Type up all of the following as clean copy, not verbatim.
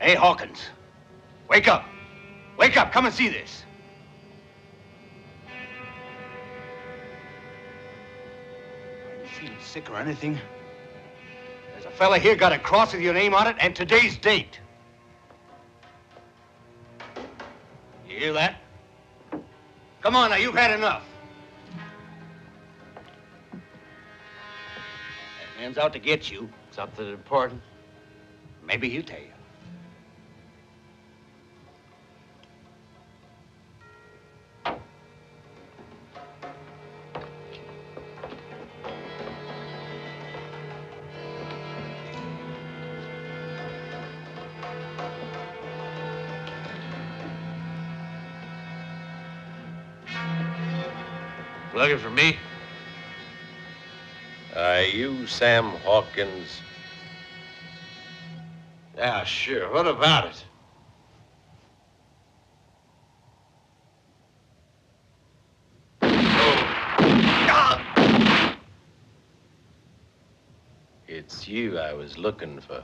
Hey, Hawkins. Wake up. Wake up. Come and see this. Are you feeling sick or anything? There's a fella here got a cross with your name on it and today's date. You hear that? Come on now, you've had enough. That man's out to get you. Something important? Maybe he'll tell you. Looking for me? Are you Sam Hawkins? Yeah, sure. What about it? It's you I was looking for.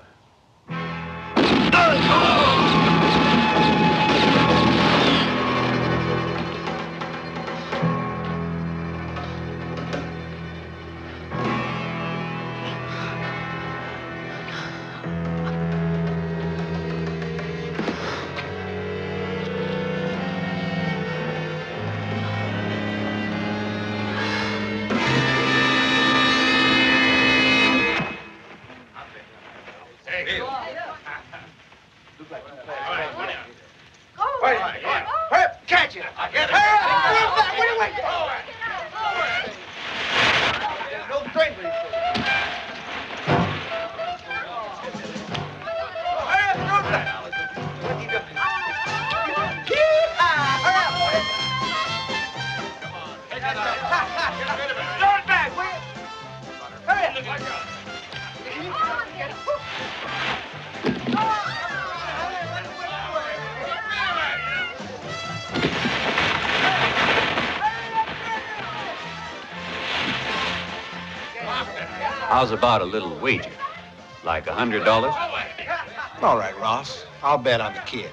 How's about a little wager? Like $100? All right, Ross. I'll bet on the kid.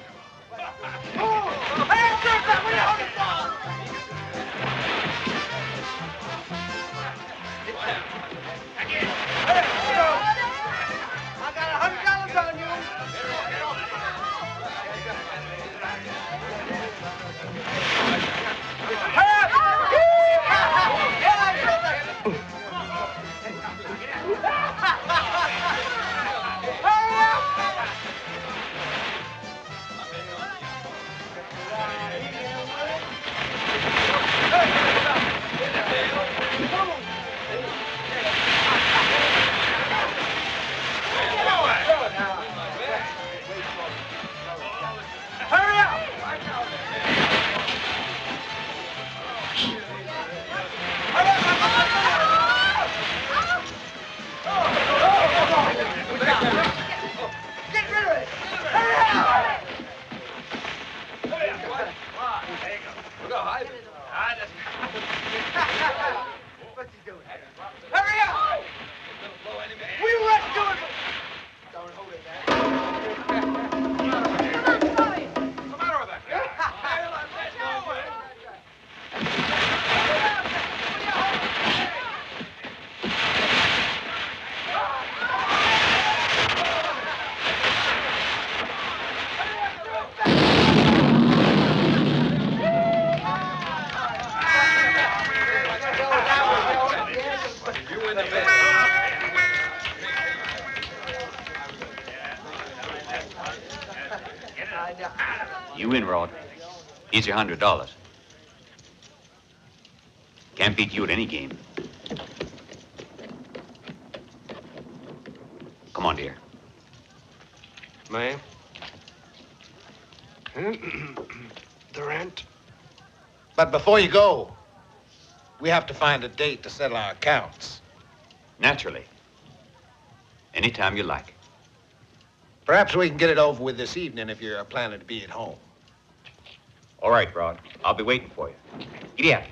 You win, Rod. Here's your $100. Can't beat you at any game. Come on, dear. Ma'am? Durante? But before you go, we have to find a date to settle our accounts. Naturally. Anytime you like. Perhaps we can get it over with this evening if you're planning to be at home. All right, Rod. I'll be waiting for you. Giddy up.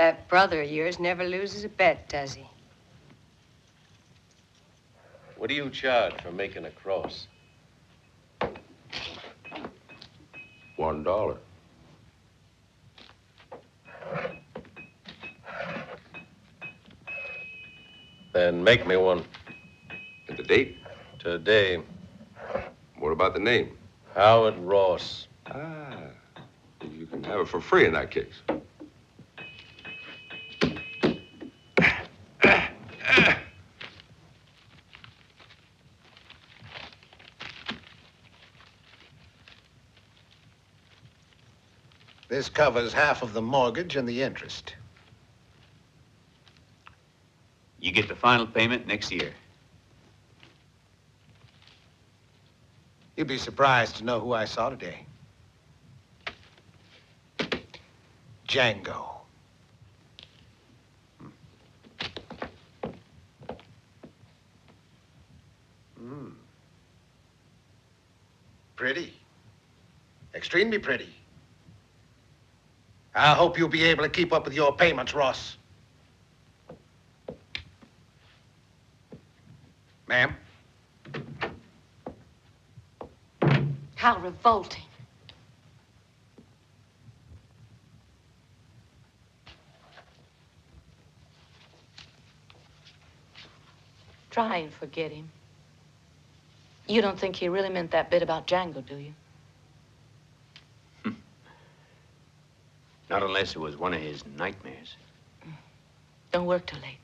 That brother of yours never loses a bet, does he? What do you charge for making a cross? $1. Then make me one. And the date? Today. What about the name? Howard Ross. Ah, you can have it for free in that case. This covers half of the mortgage and the interest. You get the final payment next year. You'd be surprised to know who I saw today. Django. Pretty. Extremely pretty. I hope you'll be able to keep up with your payments, Ross. Ma'am? How revolting. Try and forget him. You don't think he really meant that bit about Django, do you? Not unless it was one of his nightmares. Don't work too late.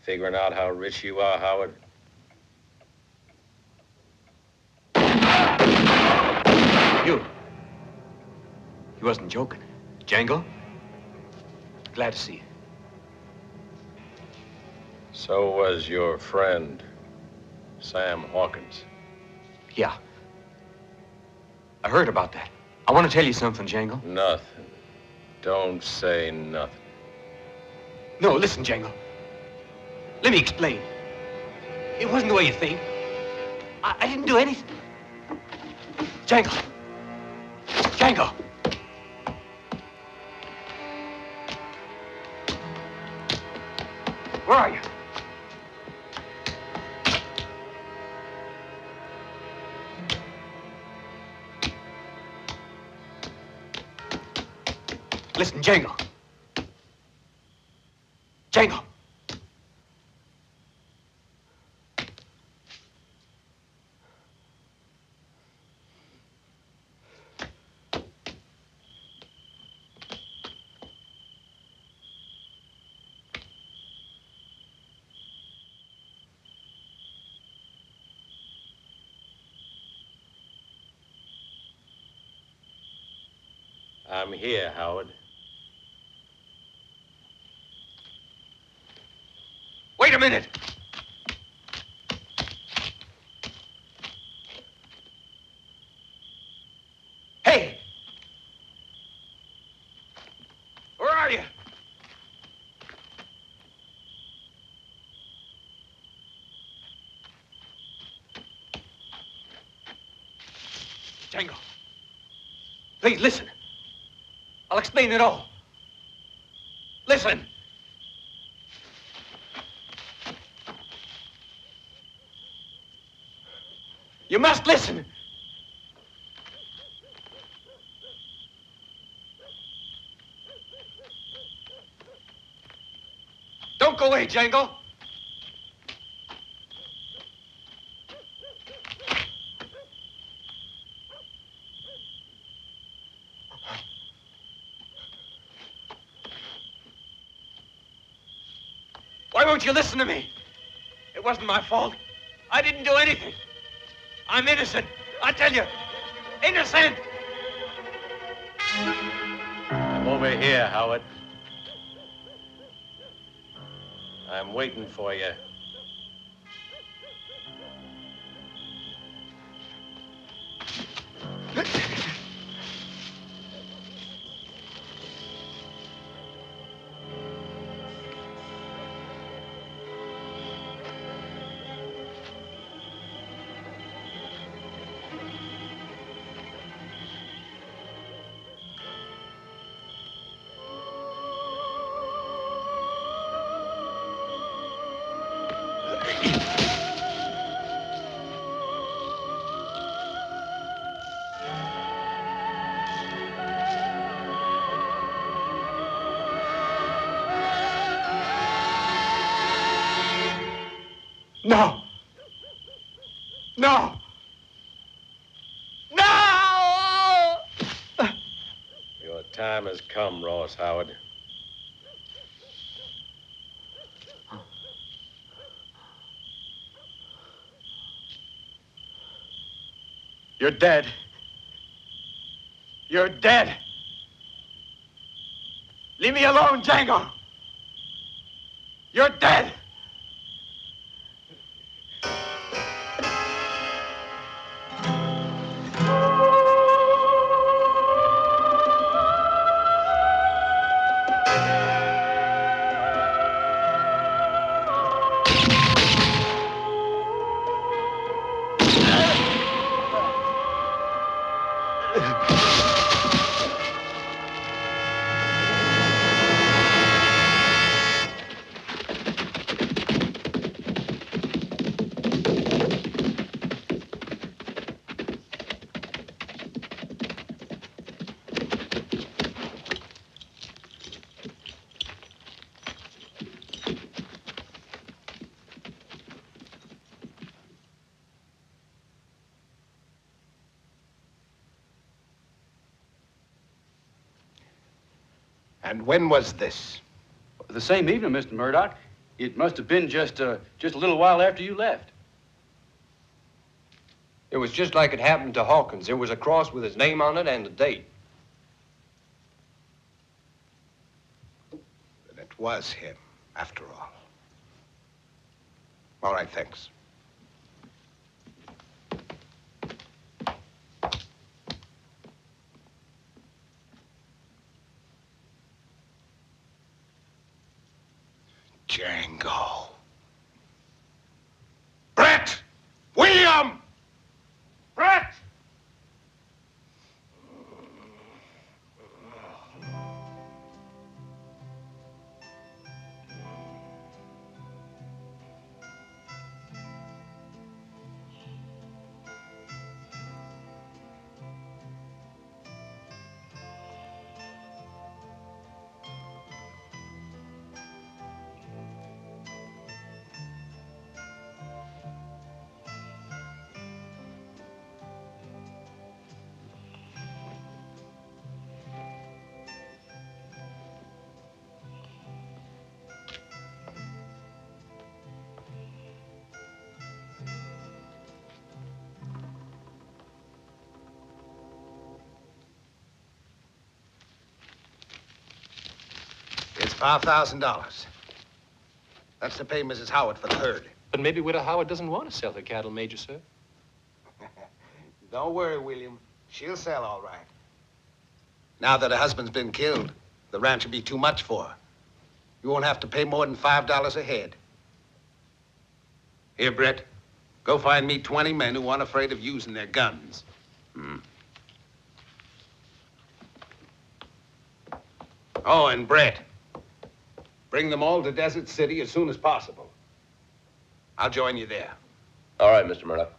Figuring out how rich you are, Howard? You wasn't joking. Django? Glad to see you. So was your friend, Sam Hawkins. Yeah. I heard about that. I want to tell you something, Django. Nothing. Don't say nothing. No, listen, Django. Let me explain. It wasn't the way you think. I didn't do anything. Django. Django. Where are you? Listen, Django. Django. I'm here, Howard. a minute. Hey! Where are you? Django, please listen. I'll explain it all. Listen. You must listen. Don't go away, Django. Why won't you listen to me? It wasn't my fault. I didn't do anything. I'm innocent. I tell you, innocent. I'm over here, Howard. I'm waiting for you. No. No. No! Your time has come, Ross Howard. You're dead. You're dead. Leave me alone, Django. You're dead. And when was this? The same evening, Mr. Murdoch. It must have been just a little while after you left. It was just like it happened to Hawkins. There was a cross with his name on it and the date. Then it was him, after all. All right, thanks. Django. Brett! William! Brett! It's $5,000. That's to pay Mrs. Howard for the herd. But maybe Widow Howard doesn't want to sell her cattle, Major, sir. Don't worry, William. She'll sell all right. Now that her husband's been killed, the ranch will be too much for her. You won't have to pay more than $5 a head. Here, Brett. Go find me 20 men who aren't afraid of using their guns. Oh, and Brett. Bring them all to Desert City as soon as possible. I'll join you there. All right, Mr. Murdoch.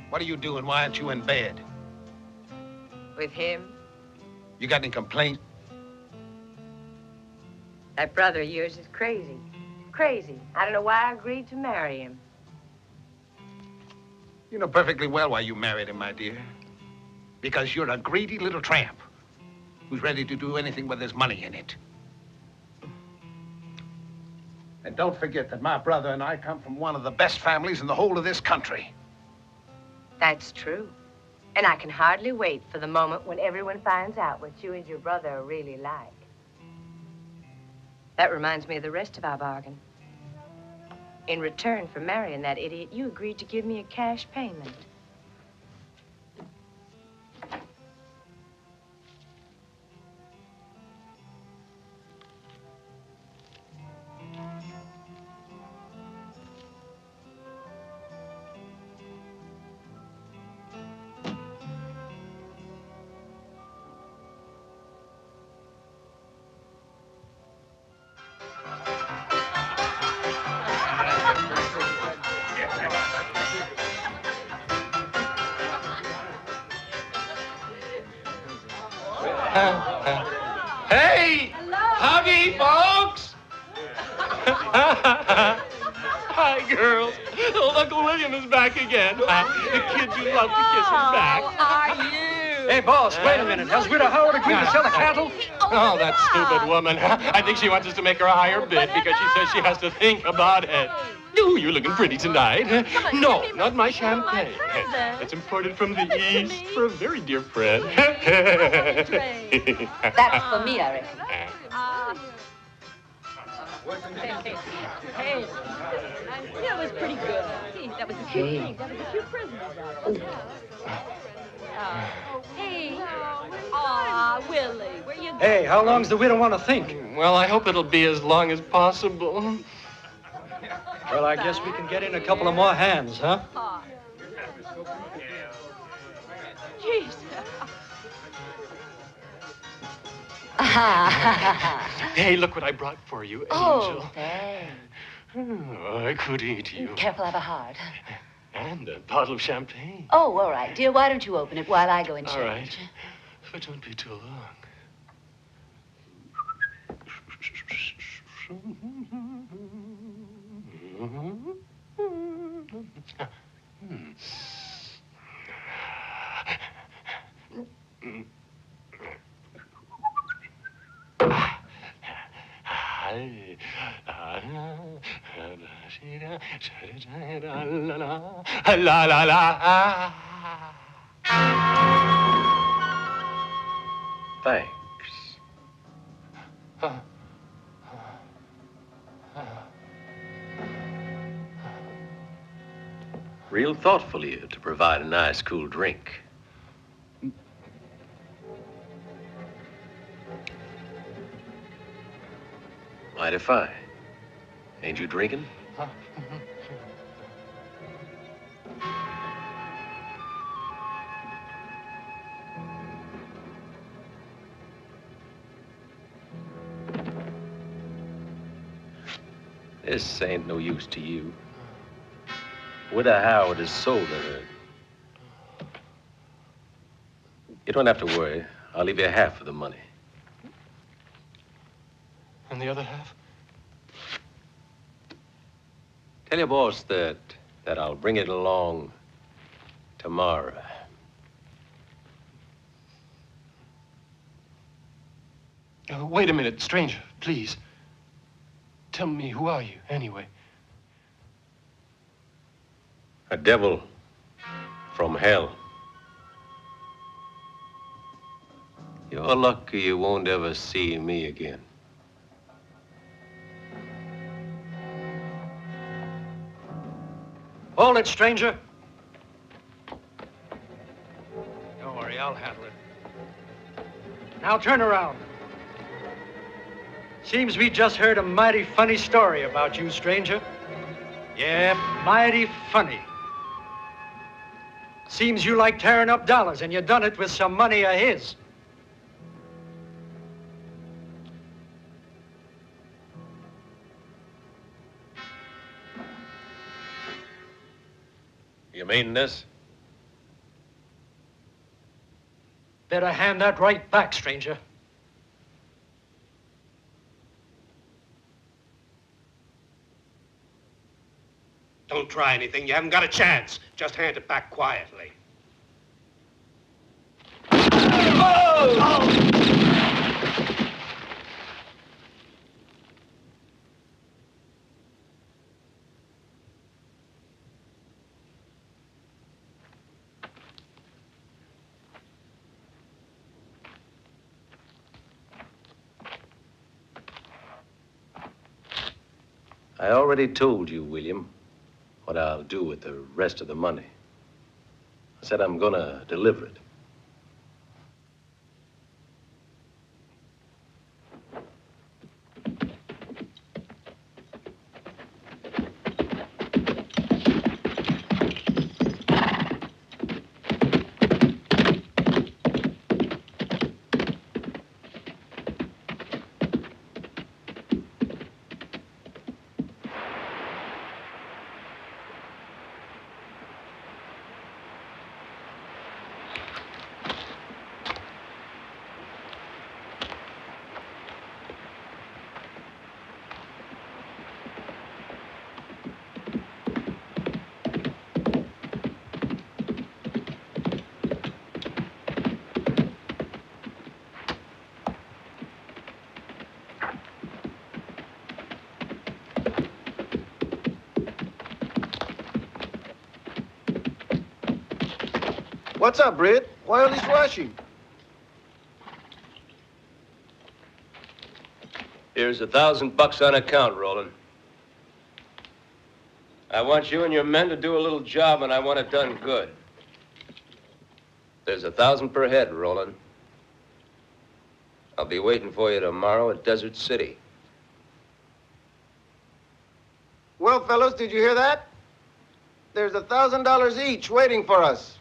What are you doing? Why aren't you in bed? With him? You got any complaints? That brother of yours is crazy. Crazy. I don't know why I agreed to marry him. You know perfectly well why you married him, my dear. Because you're a greedy little tramp who's ready to do anything where there's money in it. And don't forget that my brother and I come from one of the best families in the whole of this country. That's true. And I can hardly wait for the moment when everyone finds out what you and your brother are really like. That reminds me of the rest of our bargain. In return for marrying that idiot, you agreed to give me a cash payment. Hey! Howdy, folks! Hi, girls. Old Uncle William is back again. The kids you love to kiss him back. How are you? Hey, boss, wait a minute. Has Widow Howard agreed to sell the cattle? Oh, that stupid woman. I think she wants us to make her a higher bid because she says she has to think about it. Ooh, you're looking pretty tonight. No, not my champagne. It's imported from the East for a very dear friend. That's for me, I reckon. Hey, that was pretty good. That was a cute thing. That was a cute present. Hey. Aw, Willie, where you going? Hey, how long's the widow want to think? Well, I hope it'll be as long as possible. Well, I guess we can get in a couple of more hands, huh? Jeez. Hey, look what I brought for you, Angel. Oh, thanks. Oh, I could eat you. Careful, I have a heart. And a bottle of champagne. Oh, all right. Dear, why don't you open it while I go and change? All right. But don't be too long. La la la. Thanks. Real thoughtful of you to provide a nice, cool drink. Mighty fine. Ain't you drinking? This ain't no use to you. Widow Howard has sold her. You don't have to worry. I'll leave you half of the money. And the other half? Tell your boss that that I'll bring it along tomorrow. Wait a minute, stranger, please. Tell me, who are you, anyway? A devil from hell. You're lucky you won't ever see me again. Hold it, stranger. Don't worry, I'll handle it. Now turn around. Seems we just heard a mighty funny story about you, stranger. Yeah, mighty funny. Seems you like tearing up dollars, and you done it with some money of his. You mean this? Better hand that right back, stranger. Don't try anything. You haven't got a chance. Just hand it back quietly. I already told you, William, what I'll do with the rest of the money. I said I'm gonna deliver it. What's up, Britt? Why all this rushing? Here's $1,000 on account, Roland. I want you and your men to do a little job, and I want it done good. There's $1,000 per head, Roland. I'll be waiting for you tomorrow at Desert City. Well, fellows, did you hear that? There's $1,000 each waiting for us.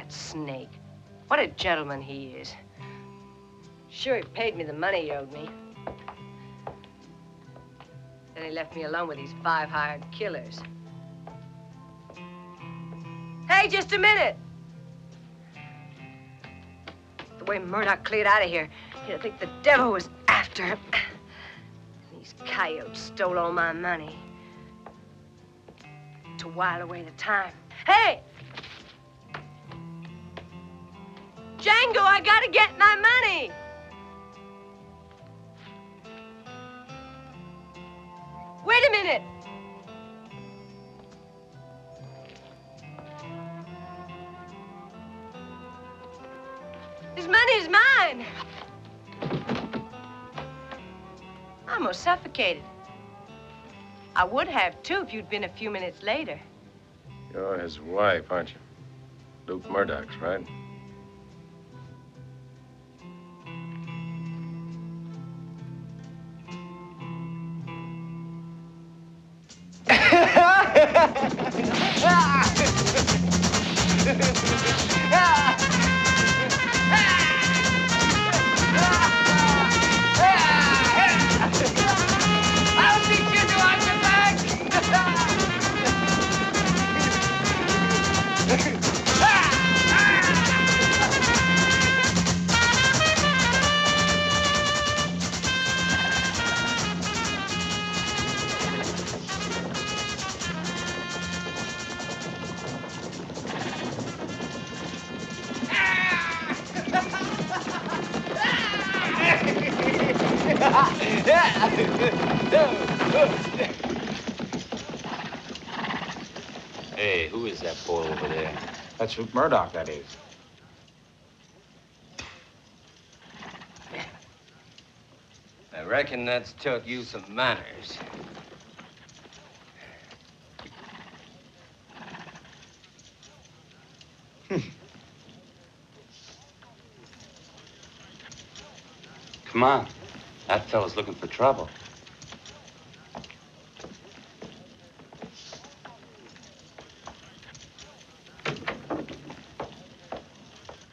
Snake. What a gentleman he is. Sure, he paid me the money he owed me. Then he left me alone with these 5 hired killers. Hey, just a minute! The way Murdoch cleared out of here, you'd think the devil was after him. These coyotes stole all my money to while away the time. Hey! Django, I gotta get my money! Wait a minute! This money is mine! I'm almost suffocated. I would have, too, if you'd been a few minutes later. You're his wife, aren't you? Luke Murdoch's, right? I'll teach you to watch your back! Hey, who is that boy over there? That's Luke Murdoch, that is. I reckon that's taught you some manners. Come on. That fella's looking for trouble.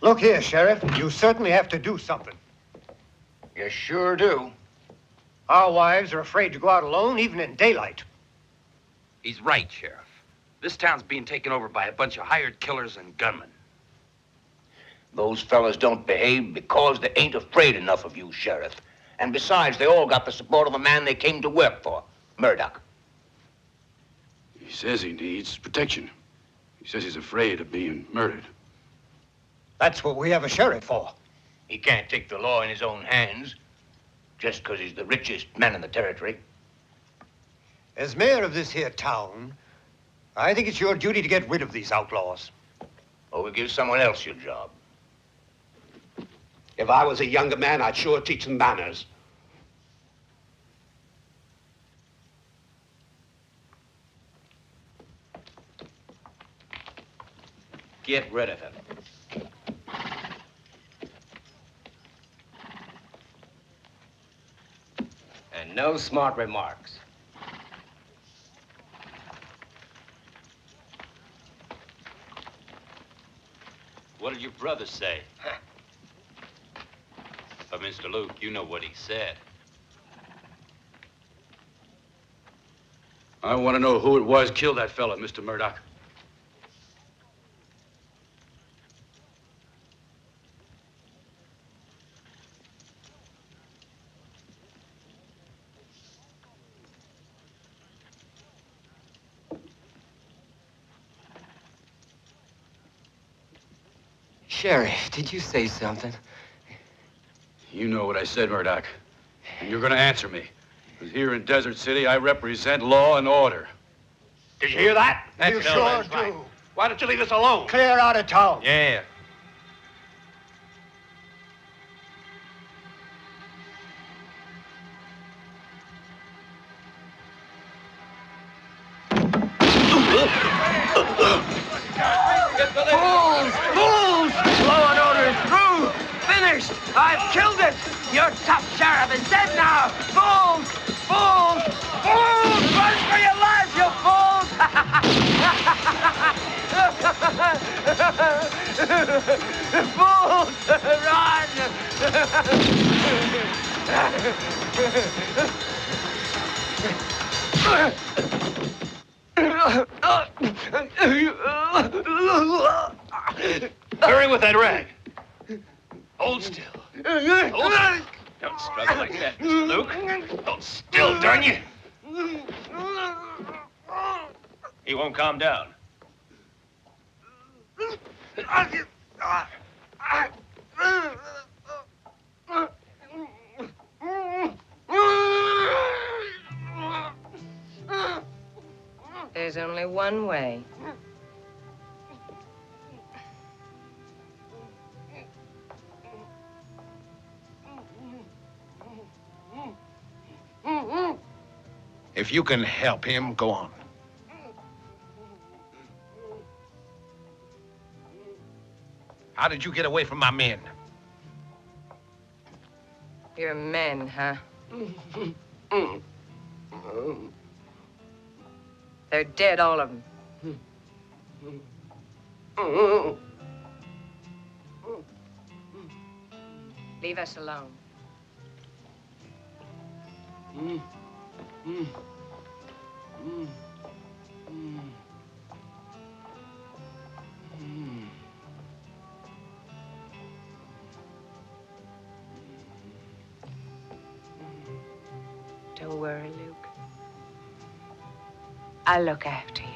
Look here, Sheriff. You certainly have to do something. You sure do. Our wives are afraid to go out alone, even in daylight. He's right, Sheriff. This town's being taken over by a bunch of hired killers and gunmen. Those fellas don't behave because they ain't afraid enough of you, Sheriff. And besides, they all got the support of the man they came to work for, Murdoch. He says he needs protection. He says he's afraid of being murdered. That's what we have a sheriff for. He can't take the law in his own hands just because he's the richest man in the territory. As mayor of this here town, I think it's your duty to get rid of these outlaws. Or we'll give someone else your job. If I was a younger man, I'd sure teach them manners. Get rid of him. No smart remarks. What did your brother say? But, Mr. Luke, you know what he said. I want to know who it was killed that fella, Mr. Murdoch. Sheriff, did you say something? You know what I said, Murdoch. And you're going to answer me. Because here in Desert City, I represent law and order. Did you hear that? You sure do. Why don't you leave us alone? Clear out of town. Yeah. Fools! Fools! Law and order is through! Finished! I've killed it! Your tough sheriff is dead now! Fools! Fools! Fools! Run for your lives, you fools! Fools! Hurry with that rag. Hold still. Hold still. Don't struggle like that, Mr. Luke. Hold still, darn you. He won't calm down. There's only one way. If you can help him, go on. How did you get away from my men? You're men, huh? They're dead, all of them. Leave us alone. Don't worry, Luke. I'll look after you.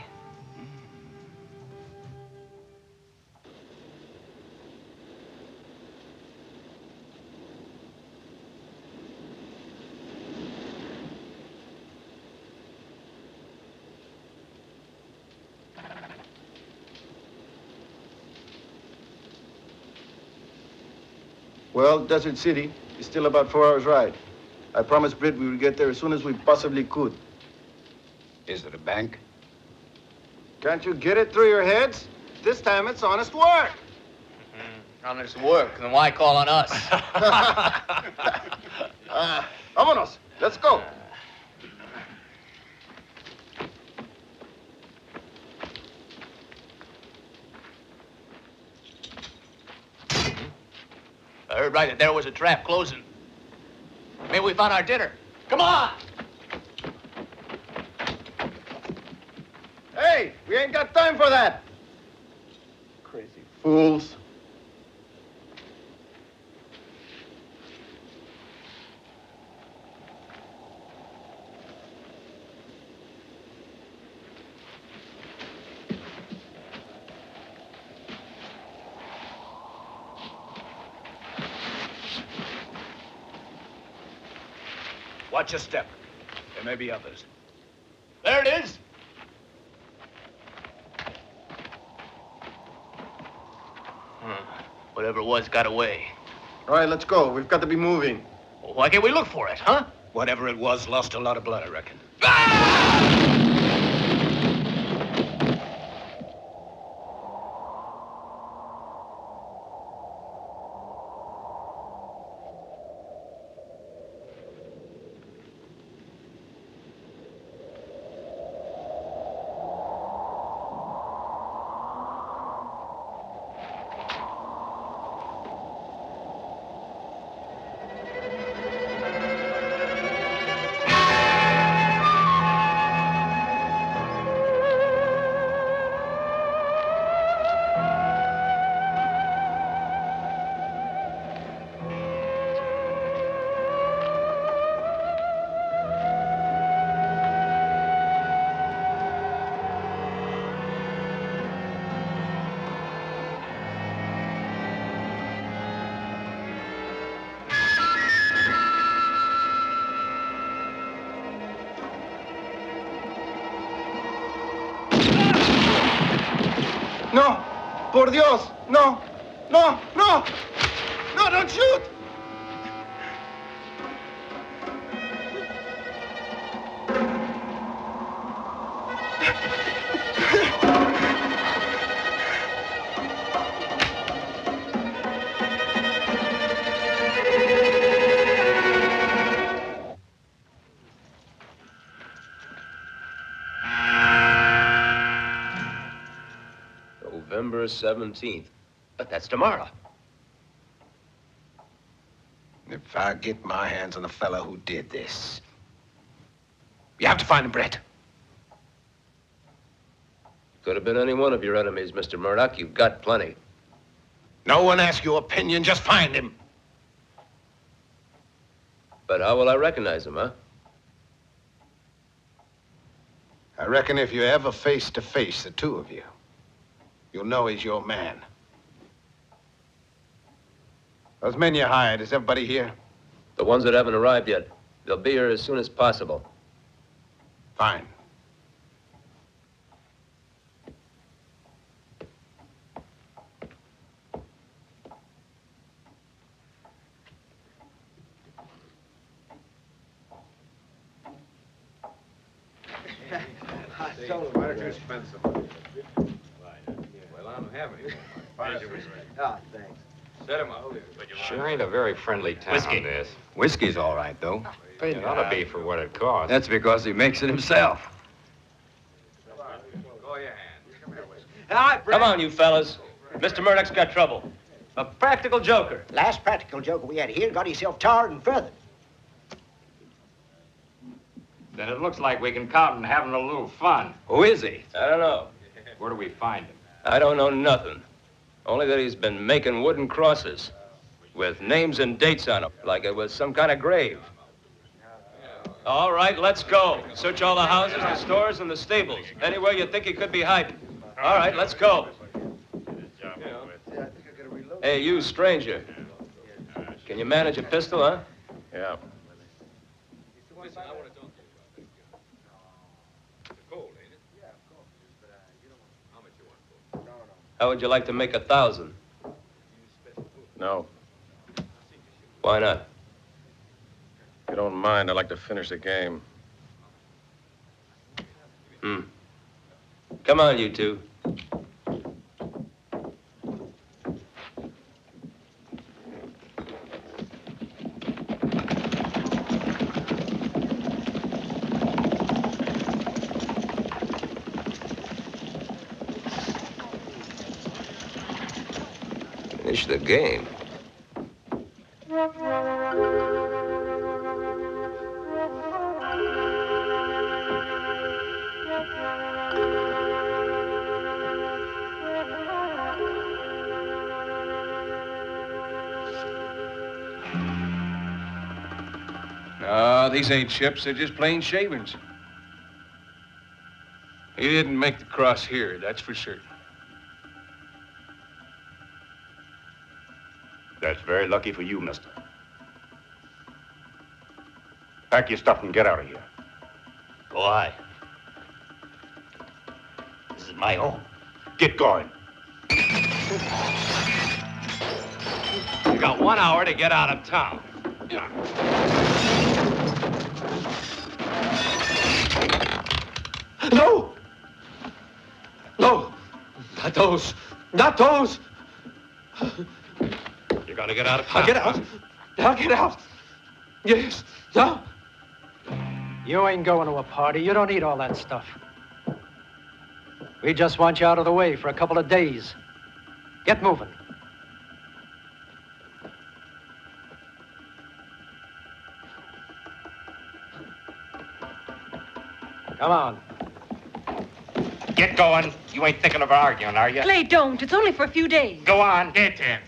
Well, Desert City is still about 4 hours' ride. I promised Britt we would get there as soon as we possibly could. Is it a bank? Can't you get it through your heads? This time it's honest work. Honest work, then why call on us? Vámonos. Let's go. I heard right that there was a trap closing. Maybe we found our dinner. Come on! Hey, we ain't got time for that. Crazy fools. Watch your step. There may be others. There it is. Whatever it was got away. All right, let's go. We've got to be moving. Well, why can't we look for it, huh? Whatever it was, lost a lot of blood, I reckon. No! Por Dios! No! No! No! No, don't shoot! November 17th. But that's tomorrow. If I get my hands on the fellow who did this, you have to find him, Brett. Could have been any one of your enemies, Mr. Murdoch. You've got plenty. No one asks your opinion, just find him. But how will I recognize him, huh? I reckon if you ever face to face, the two of you, you'll know he's your man. Those men you hired, is everybody here? The ones that haven't arrived yet. They'll be here as soon as possible. Fine. Why don't you spend some money? Well, I don't have any more. Ah, thanks. Set him up. Sure ain't a very friendly town, Whiskey. this. Whiskey's all right, though. It ought to be for what it costs. That's because he makes it himself. Go your hand. All right, Brett. Come on, you fellas. Mr. Murdoch's got trouble. A practical joker. Last practical joker we had here got himself tarred and feathered. Then it looks like we can count on having a little fun. Who is he? I don't know. Where do we find him? I don't know nothing. Only that he's been making wooden crosses with names and dates on them, like it was some kind of grave. All right, let's go. Search all the houses, the stores, and the stables. Anywhere you think he could be hiding. All right, let's go. Hey, you stranger. Can you manage a pistol, huh? Yeah. How would you like to make 1,000? No. Why not? If you don't mind, I'd like to finish the game. Come on, you two. Finish the game. No, these ain't chips. They're just plain shavings. He didn't make the cross here, that's for certain. That's very lucky for you, mister. Pack your stuff and get out of here. Why? This is my home. Get going. You got 1 hour to get out of town. No! No! Not those! Not those! You're gonna get out of town. I'll get out. I'll get out. Yes. No. You ain't going to a party. You don't need all that stuff. We just want you out of the way for a couple of days. Get moving. Come on. Get going. You ain't thinking of arguing, are you? Clay, don't. It's only for a few days. Go on. Get in.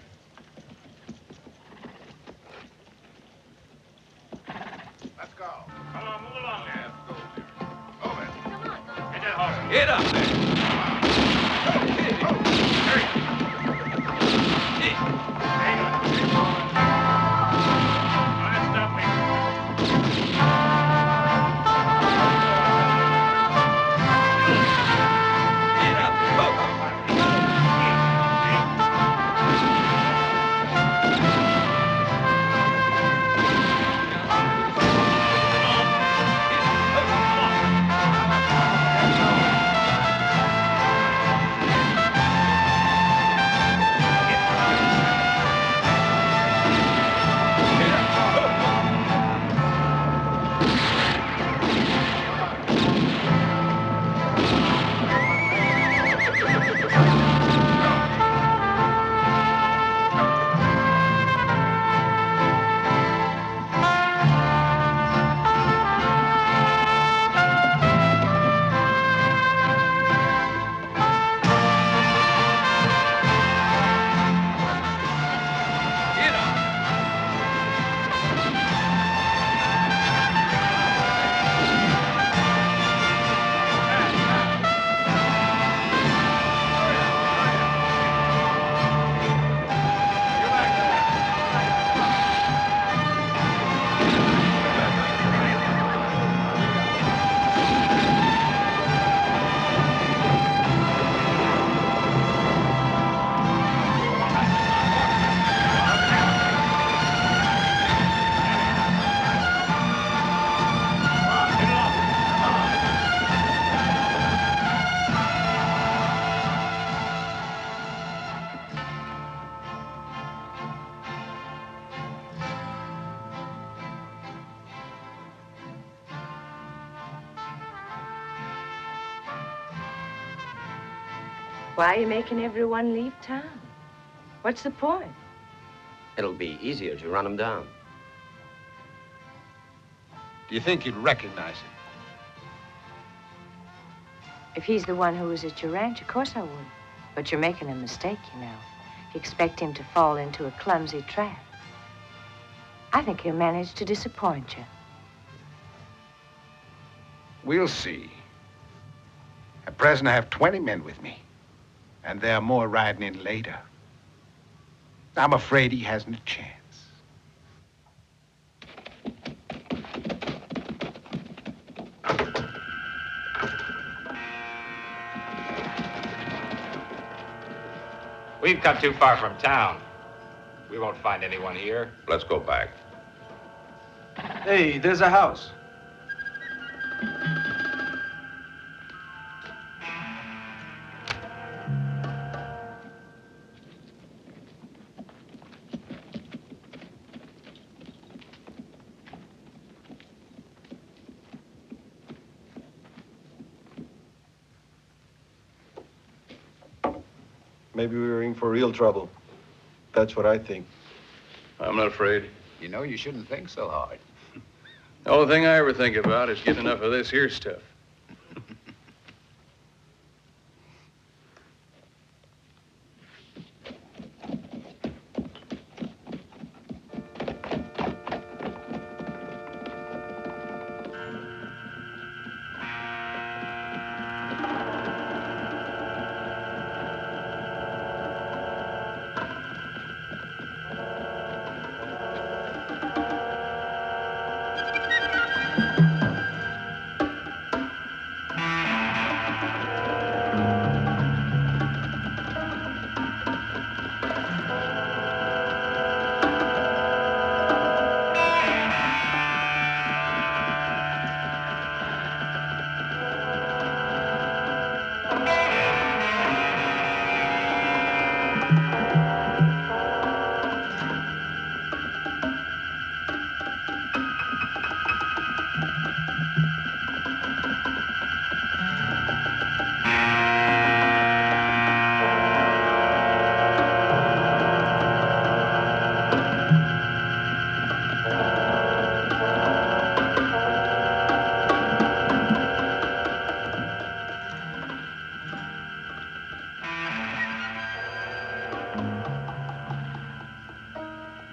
Let's go. Come on, move along there. Move it. Get that horse. Get up there. Why are you making everyone leave town? What's the point? It'll be easier to run him down. Do you think you'd recognize him? If he's the one who was at your ranch, of course I would. But you're making a mistake, you know. If you expect him to fall into a clumsy trap. I think he'll manage to disappoint you. We'll see. At present, I have 20 men with me. And there are more riding in later. I'm afraid he hasn't a chance. We've come too far from town. We won't find anyone here. Let's go back. Hey, there's a house. Maybe we were in for real trouble. That's what I think. I'm not afraid. You know, you shouldn't think so hard. The only thing I ever think about is getting enough of this here stuff.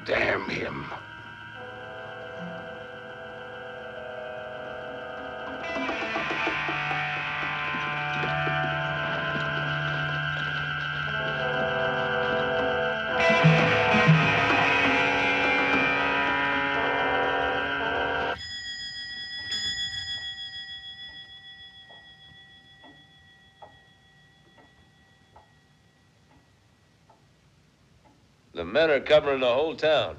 Damn him. The men are covering the whole town.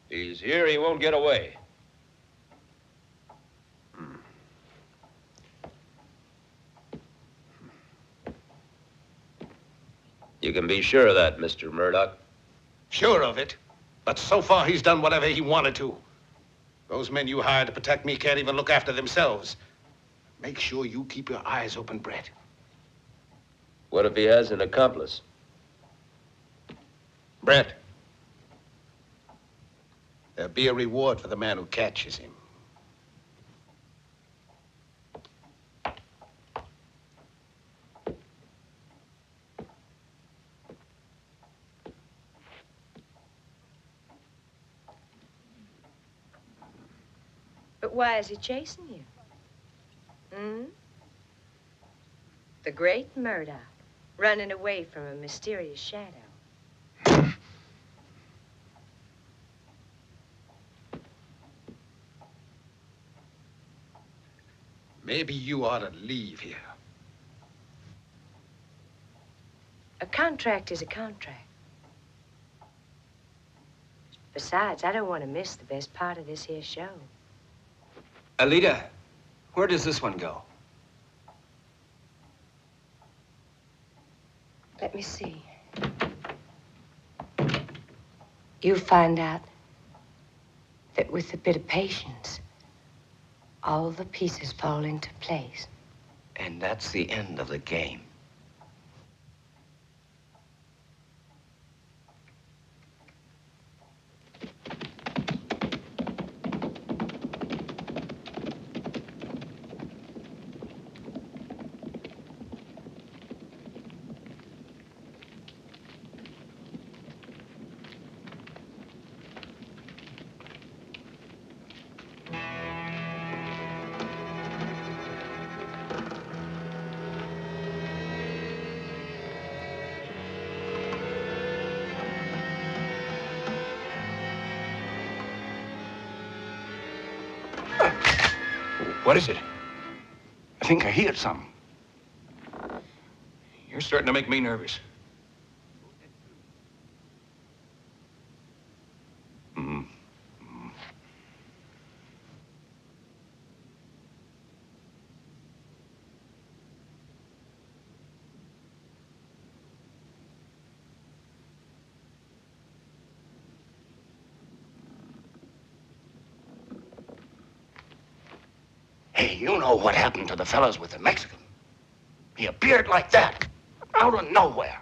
He's here, he won't get away. You can be sure of that, Mr. Murdoch. Sure of it. But so far, he's done whatever he wanted to. Those men you hired to protect me can't even look after themselves. Make sure you keep your eyes open, Brett. What if he has an accomplice? Brett, there'll be a reward for the man who catches him. But why is he chasing you? Hmm? The great Murdoch, running away from a mysterious shadow. Maybe you ought to leave here. A contract is a contract. Besides, I don't want to miss the best part of this here show. Alita, where does this one go? Let me see. You find out that with a bit of patience, all the pieces fall into place. And that's the end of the game. What is it? I think I hear something. You're starting to make me nervous. Hey, you know what happened to the fellas with the Mexican? He appeared like that, out of nowhere.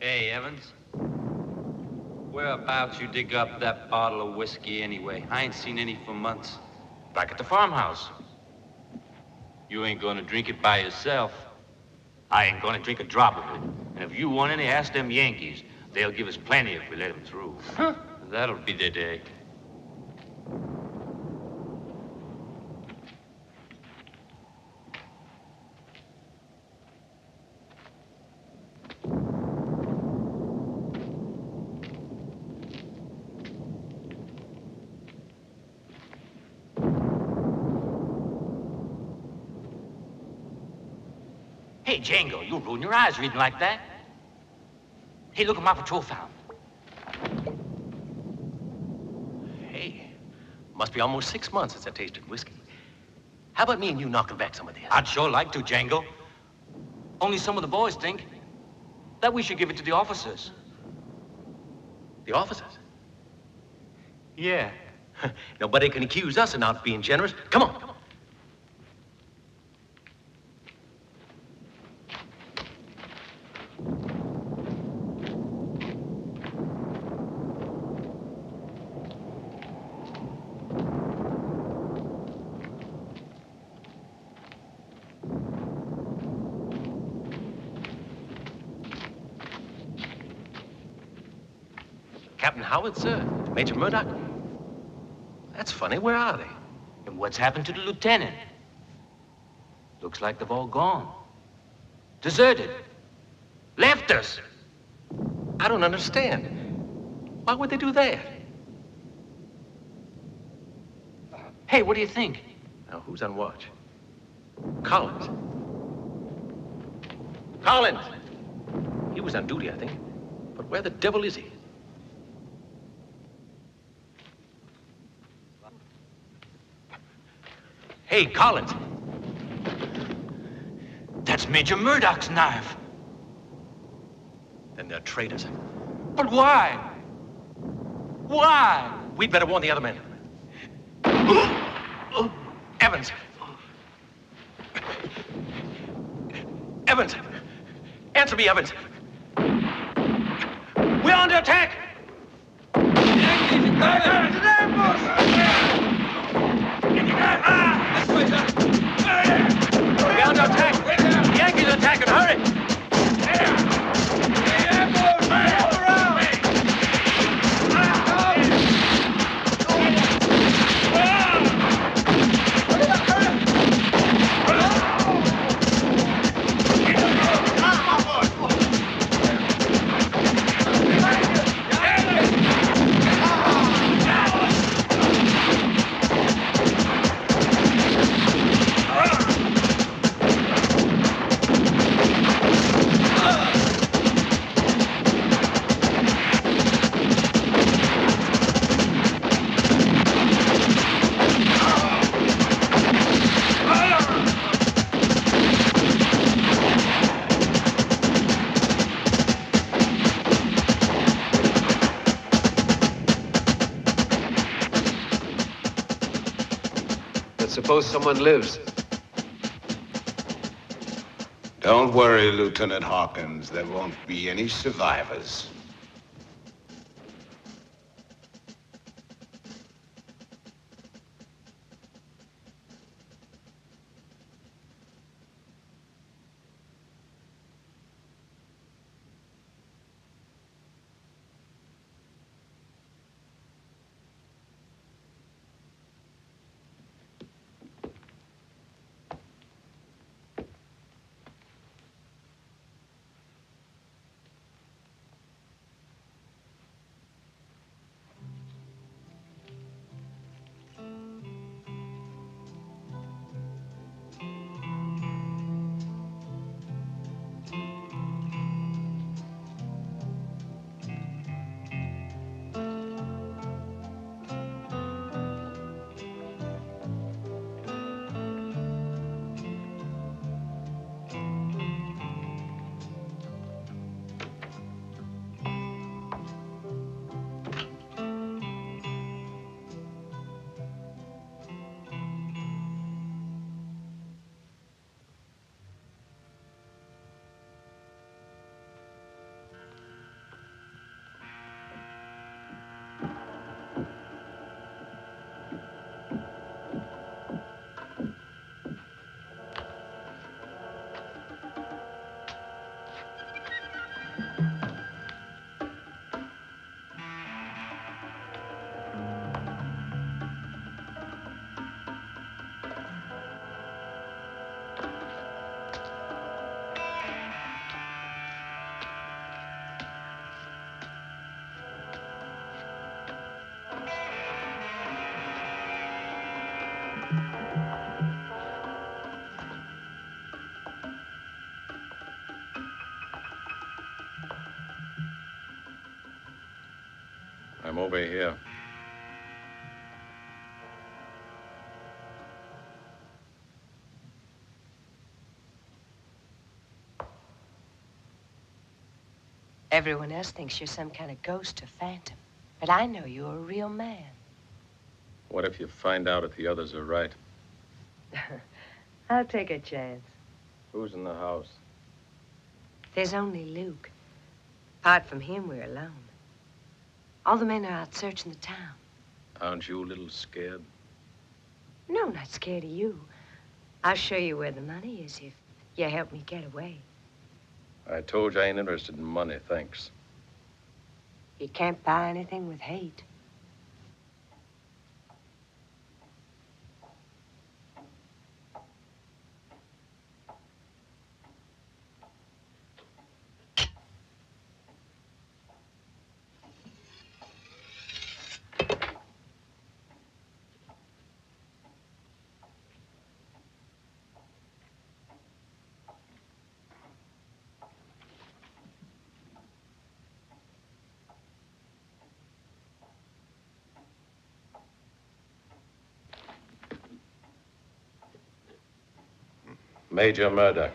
Hey, Evans. Whereabouts you dig up that bottle of whiskey anyway? I ain't seen any for months. Back at the farmhouse. You ain't gonna drink it by yourself. I ain't gonna drink a drop of it. And if you want any, ask them Yankees. They'll give us plenty if we let them through. That'll be the day. Hey, Django, you'll ruin your eyes reading like that. Hey, look at my patrol found. Hey, must be almost 6 months since I tasted whiskey. How about me and you knocking back some of this? I'd sure like to, Django. Only some of the boys think that we should give it to the officers. The officers? Yeah. Nobody can accuse us of not being generous. Come on. Captain Howard, sir. Major Murdoch. That's funny. Where are they? And what's happened to the lieutenant? Looks like they've all gone. Deserted. Left us. I don't understand. Why would they do that? Hey, what do you think? Now, who's on watch? Collins. Collins! He was on duty, I think. But where the devil is he? Hey, Collins. That's Major Murdoch's knife. Then they're traitors. But why? Why? We'd better warn the other men. Evans. Evans. Answer me, Evans. We're under attack. We're under attack. The Yankees are attacking. Hurry. But suppose someone lives. Don't worry, Lieutenant Hawkins. There won't be any survivors. I'm over here. Everyone else thinks you're some kind of ghost or phantom. But I know you're a real man. What if you find out if the others are right? I'll take a chance. Who's in the house? There's only Luke. Apart from him, we're alone. All the men are out searching the town. Aren't you a little scared? No, not scared of you. I'll show you where the money is if you help me get away. I told you I ain't interested in money, thanks. You can't buy anything with hate. Major Murdoch.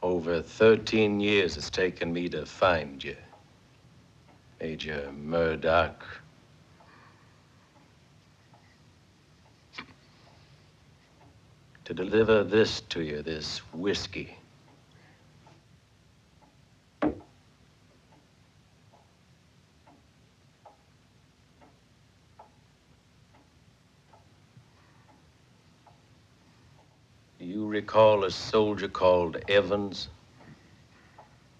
Over 13 years it's taken me to find you, Major Murdoch. To deliver this to you, this whiskey. You recall a soldier called Evans?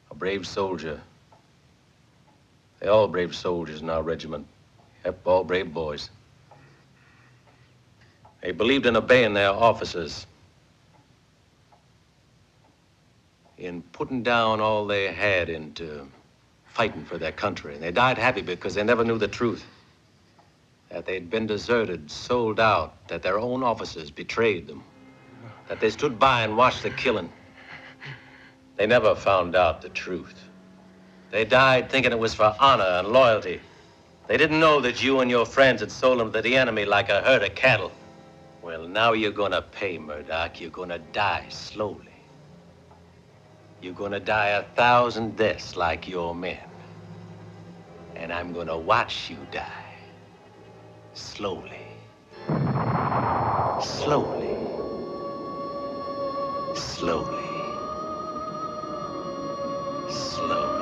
A brave soldier. They're all brave soldiers in our regiment. Yep, all brave boys. They believed in obeying their officers, in putting down all they had into fighting for their country. And they died happy because they never knew the truth. That they'd been deserted, sold out, that their own officers betrayed them. That they stood by and watched the killing. They They never found out the truth. They died thinking it was for honor and loyalty. They didn't know that you and your friends had sold them to the enemy like a herd of cattle. Well, now you're gonna pay, Murdoch. You're gonna die slowly. You're gonna die 1,000 deaths like your men. And I'm gonna watch you die. Slowly. Slowly. Slowly. Slowly.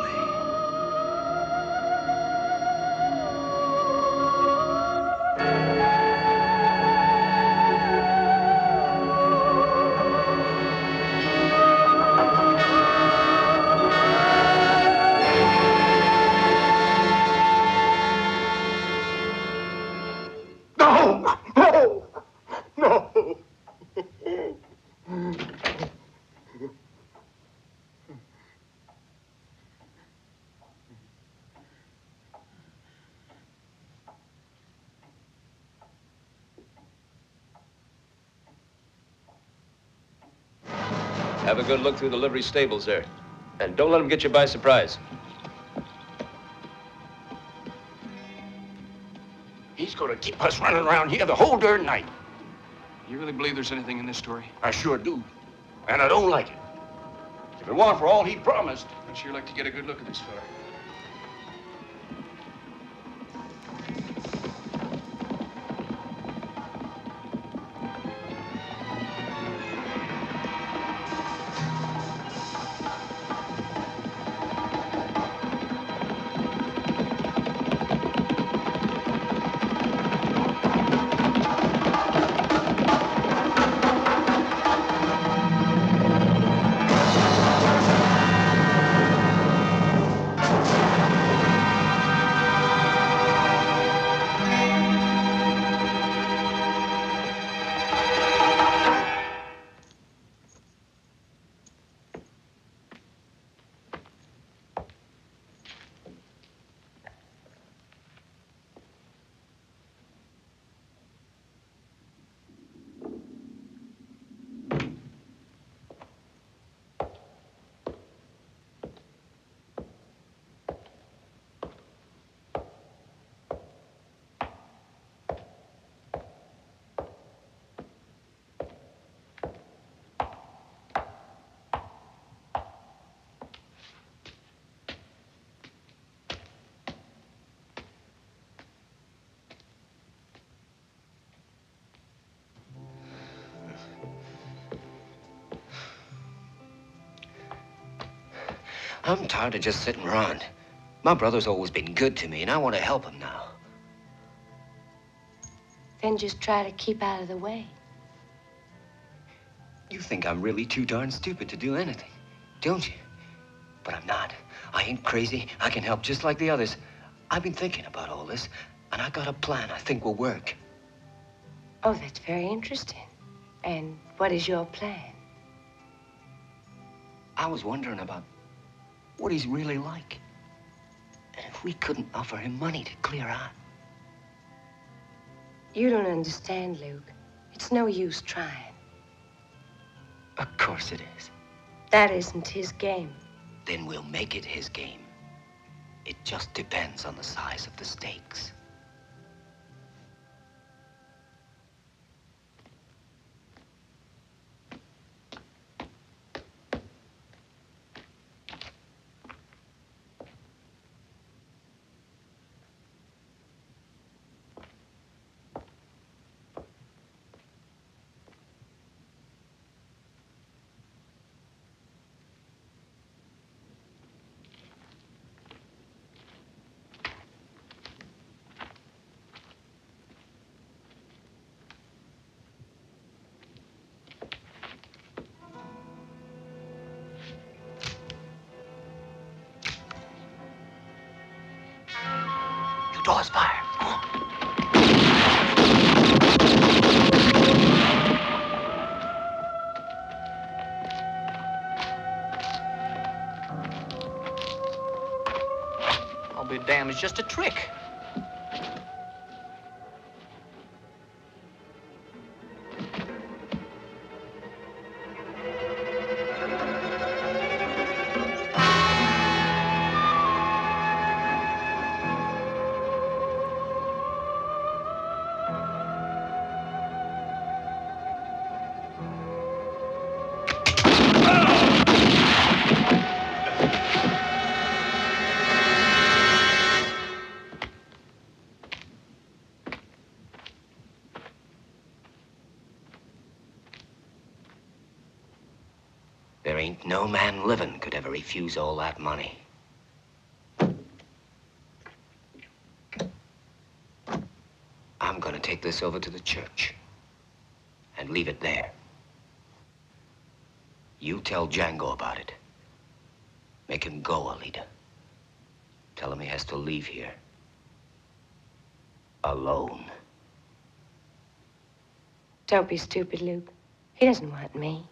Have a good look through the livery stables there. And don't let them get you by surprise. He's gonna keep us running around here the whole darn night. You really believe there's anything in this story? I sure do. And I don't like it. If it weren't for all he promised. I'd sure like to get a good look at this fella. I'm tired of just sitting around. My brother's always been good to me, and I want to help him now. Then just try to keep out of the way. You think I'm really too darn stupid to do anything, don't you? But I'm not. I ain't crazy. I can help just like the others. I've been thinking about all this, and I got a plan I think will work. Oh, that's very interesting. And what is your plan? I was wondering about what he's really like. And if we couldn't offer him money to clear out. You don't understand, Luke. It's no use trying. Of course it is. That isn't his game. Then we'll make it his game. It just depends on the size of the stakes. Doors fire. Come on. I'll be damned, it's just a trick. man living could ever refuse all that money. I'm gonna take this over to the church and leave it there. You tell Django about it. Make him go, Alita. Tell him he has to leave here. Alone. Don't be stupid, Luke. He doesn't want me.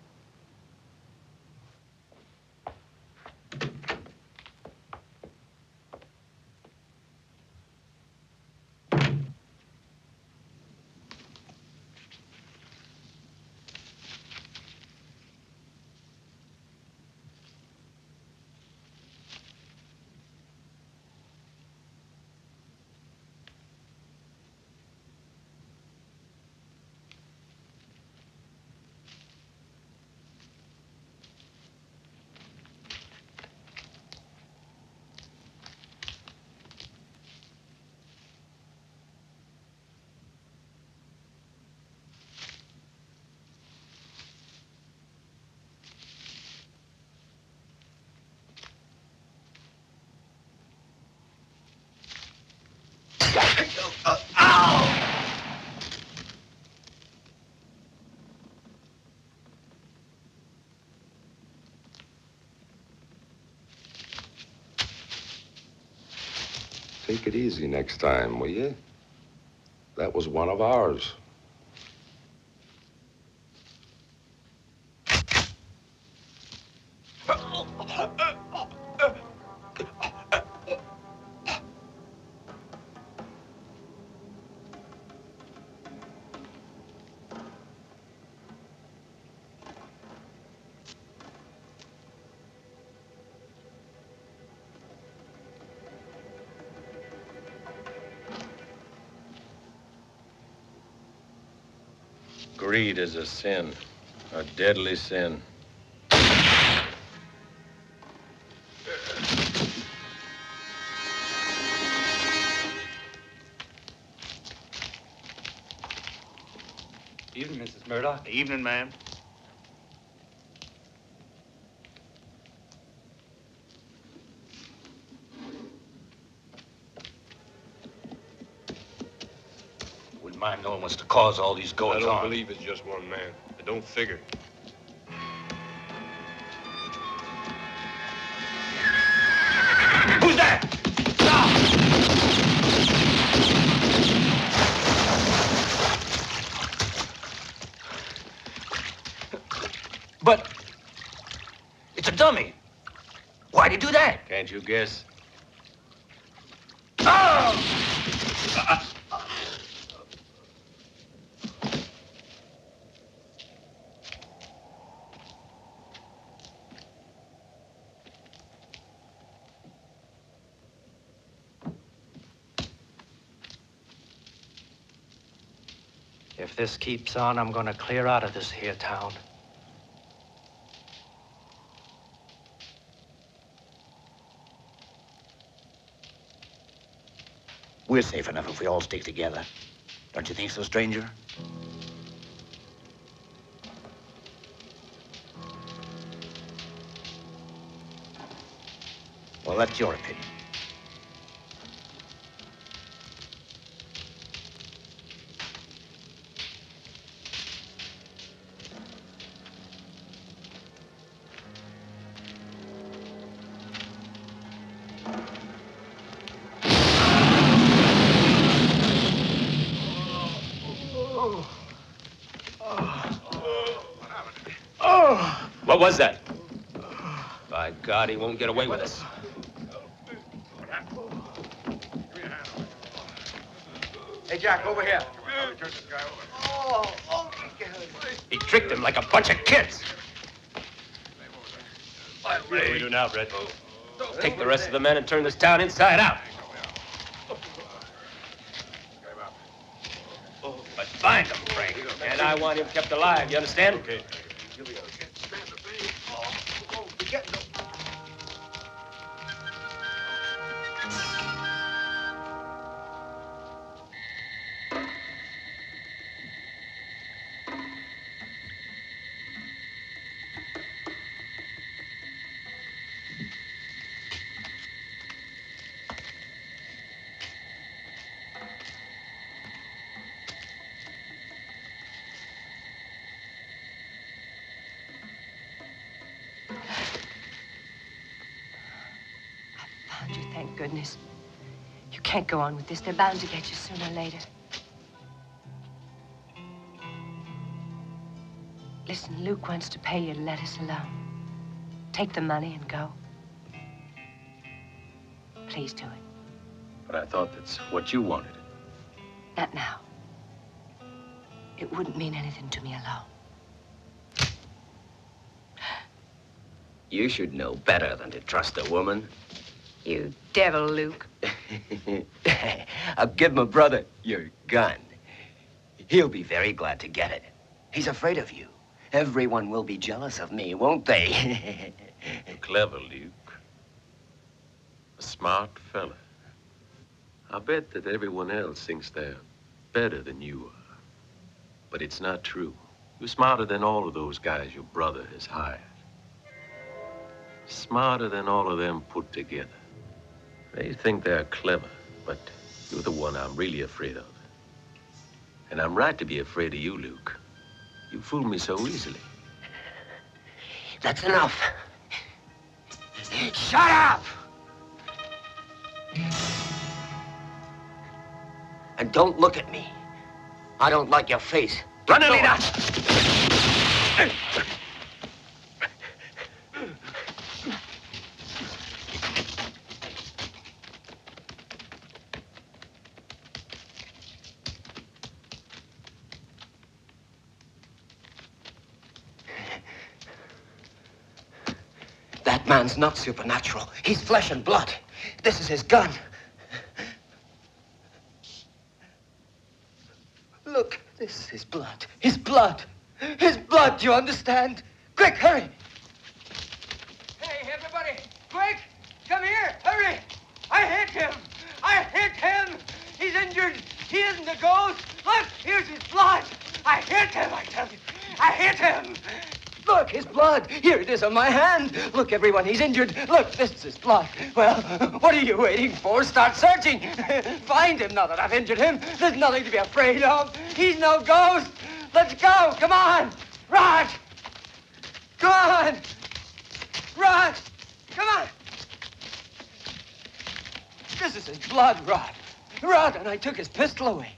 Take it easy next time, will you? That was one of ours. Greed is a sin, a deadly sin. Evening, Mrs. Murdoch. Evening, ma'am. Wouldn't mind knowing what's the cause of all these goings on. I don't believe it's just one man. It don't figure. Who's that? But it's a dummy. Why'd he do that? Can't you guess? If this keeps on, I'm gonna clear out of this here town. We're safe enough if we all stick together. Don't you think so, stranger? Well, that's your opinion. What was that? By God, he won't get away with this. Hey, Jack, over here. He tricked him like a bunch of kids. What do we do now, Brett? Take the rest of the men and turn this town inside out. But find him, Frank. And I want him kept alive, you understand? Okay. thank goodness. You can't go on with this. They're bound to get you sooner or later. Listen, Luke wants to pay you to let us alone. Take the money and go. Please do it. But I thought that's what you wanted. Not now. It wouldn't mean anything to me alone. You should know better than to trust a woman. You devil, Luke. I'll give my brother your gun. He'll be very glad to get it. He's afraid of you. Everyone will be jealous of me, won't they? You're clever, Luke. A smart fella. I bet that everyone else thinks they're better than you are. But it's not true. You're smarter than all of those guys your brother has hired. Smarter than all of them put together. They think they're clever, but you're the one I'm really afraid of. And I'm right to be afraid of you, Luke. You fool me so easily. That's enough. Shut up! And don't look at me. I don't like your face. Run, Alina! That man's not supernatural. He's flesh and blood. This is his gun. Look, this is his blood. His blood. His blood, do you understand? Quick, hurry! Hey, everybody, quick! Come here, hurry! I hit him! I hit him! He's injured! He isn't a ghost! Look, here's his blood! I hit him, I tell you! I hit him! Look, his blood. Here it is on my hand. Look, everyone, he's injured. Look, this is his blood. Well, what are you waiting for? Start searching. Find him now that I've injured him. There's nothing to be afraid of. He's no ghost. Let's go. Come on. Rod. Come on. Rod. Come on. This is his blood, Rod. Rod, and I took his pistol away.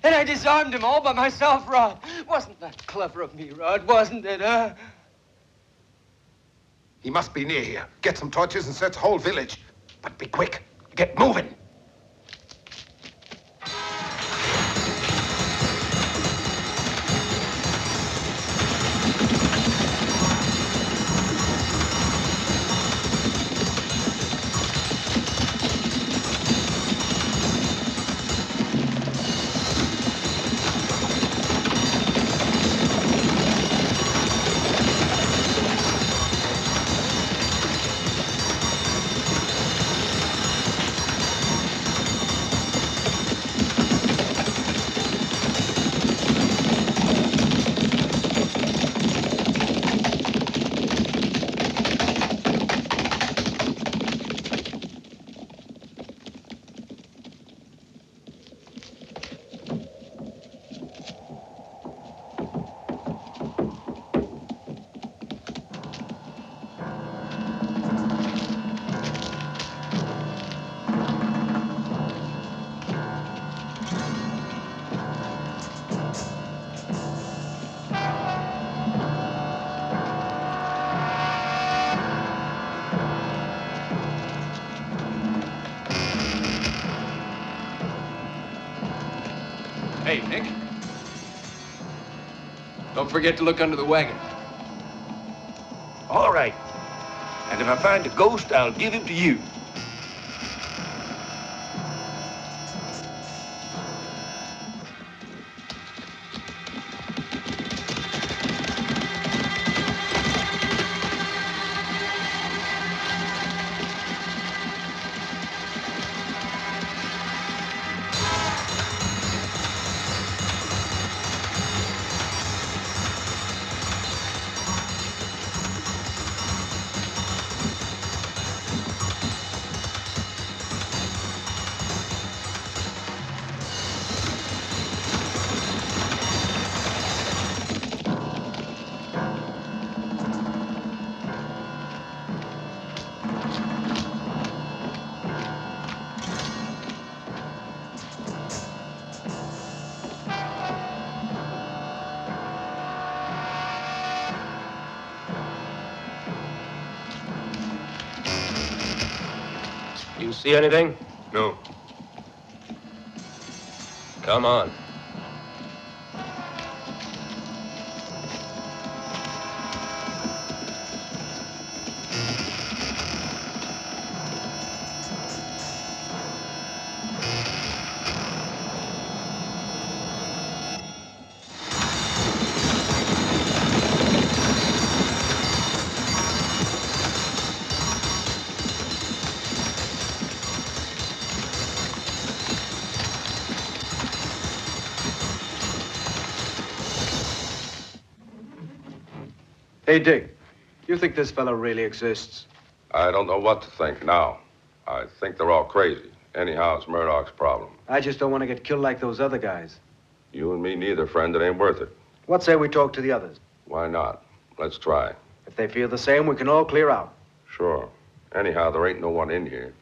And I disarmed him all by myself, Rod. Wasn't that clever of me, Rod? Wasn't it, huh? He must be near here. Get some torches and search the whole village. But be quick. Get moving. Hey, Nick. Don't forget to look under the wagon. All right. And if I find a ghost, I'll give him to you. You see anything? No. Come on. Hey, Dick, you think this fellow really exists? I don't know what to think now. I think they're all crazy. Anyhow, it's Murdoch's problem. I just don't want to get killed like those other guys. You and me neither, friend. It ain't worth it. What say we talk to the others? Why not? Let's try. If they feel the same, we can all clear out. Sure. Anyhow, there ain't no one in here.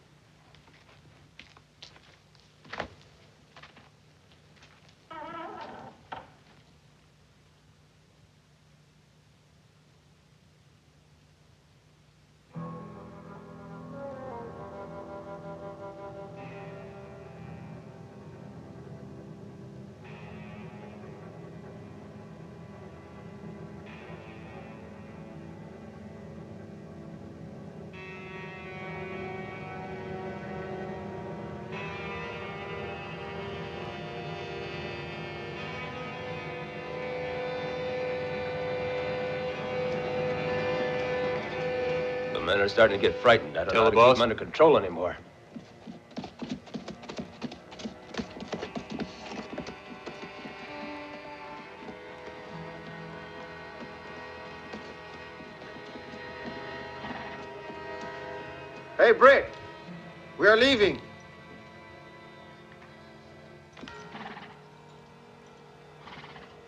The men are starting to get frightened. I don't Tell know how the to keep boss. them under control anymore. Hey, Brick, we are leaving.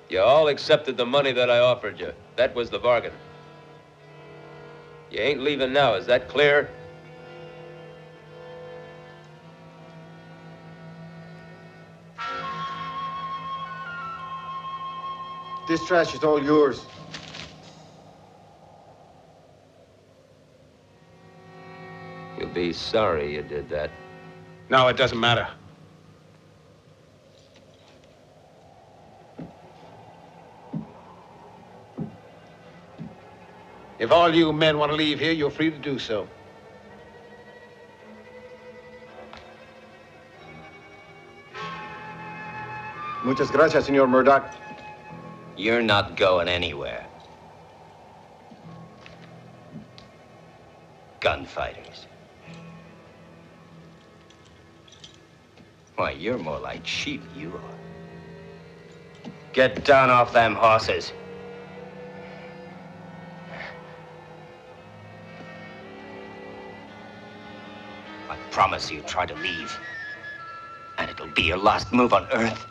You all accepted the money that I offered you. That was the bargain. You ain't leaving now, is that clear? This trash is all yours. You'll be sorry you did that. No, it doesn't matter. If all you men want to leave here, you're free to do so. Muchas gracias, Senor Murdoch. You're not going anywhere. Gunfighters. Why, you're more like sheep, you are. Get down off them horses. I promise you, try to leave. And it'll be your last move on Earth.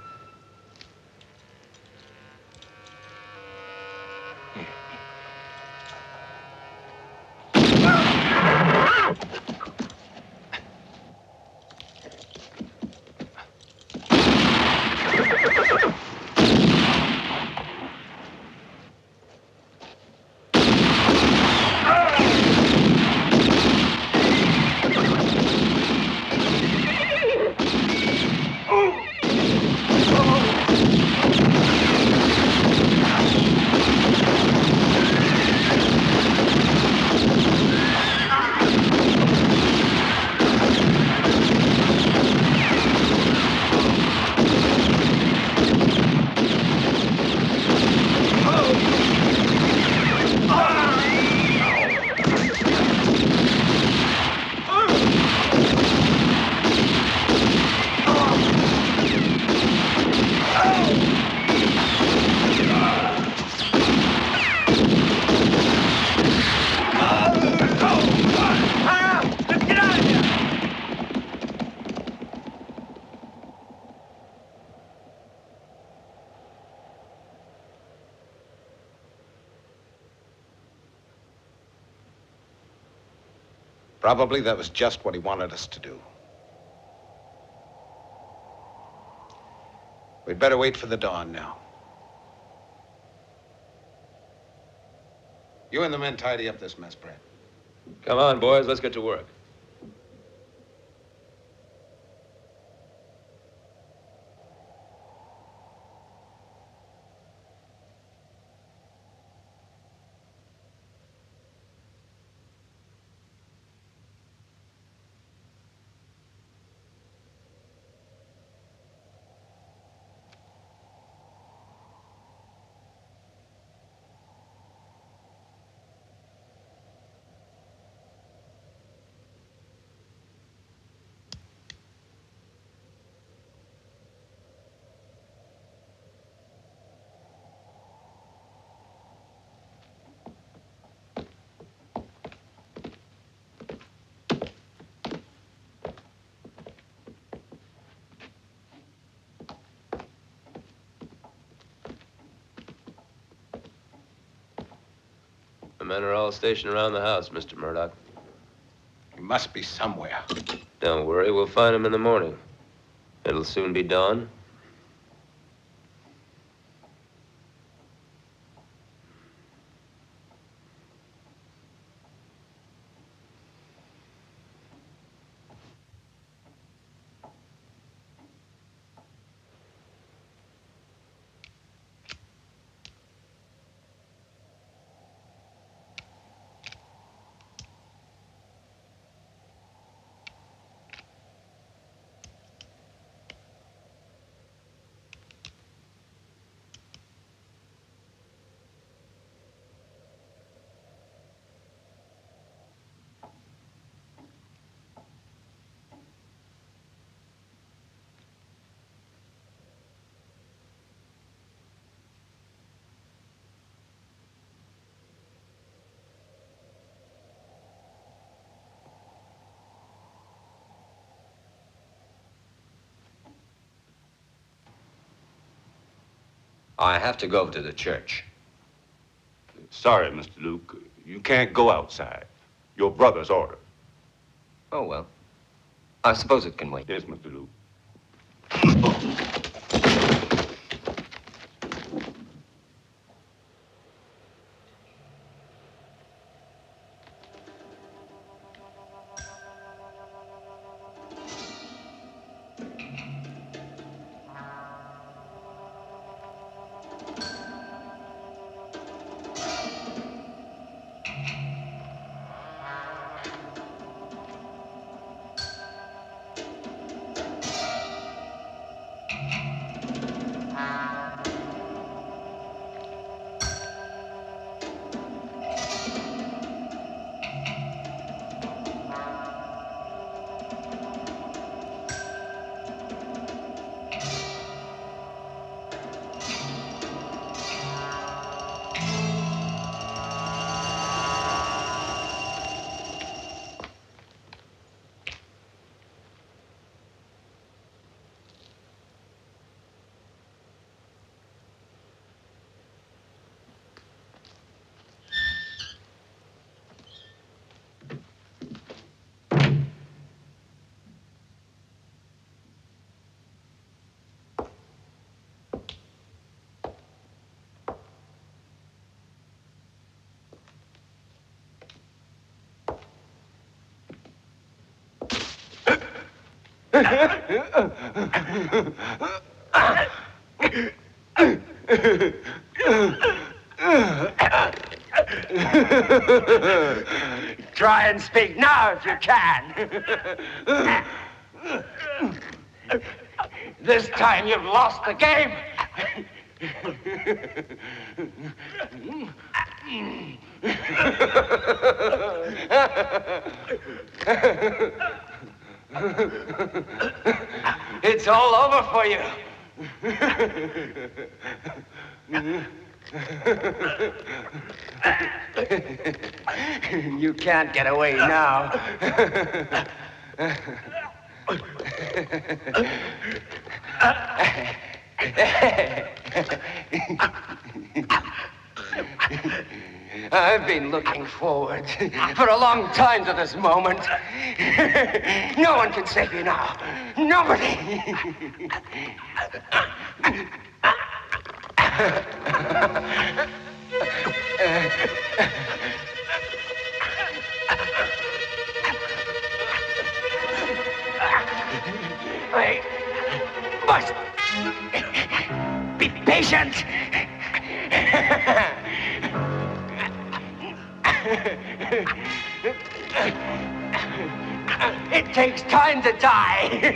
Probably that was just what he wanted us to do. We'd better wait for the dawn now. You and the men tidy up this mess, Brad. Come on, boys, let's get to work. men are all stationed around the house, Mr. Murdoch. He must be somewhere. Don't worry, we'll find him in the morning. It'll soon be dawn. I have to go to the church. Sorry, Mr. Luke. You can't go outside. Your brother's order. Oh, well. I suppose it can wait. Yes, Mr. Luke. Try and speak now if you can. This time you've lost the game. It's all over for you. You can't get away now. I've been looking forward for a long time to this moment. No one can save you now. Nobody. I must be patient. It takes time to die.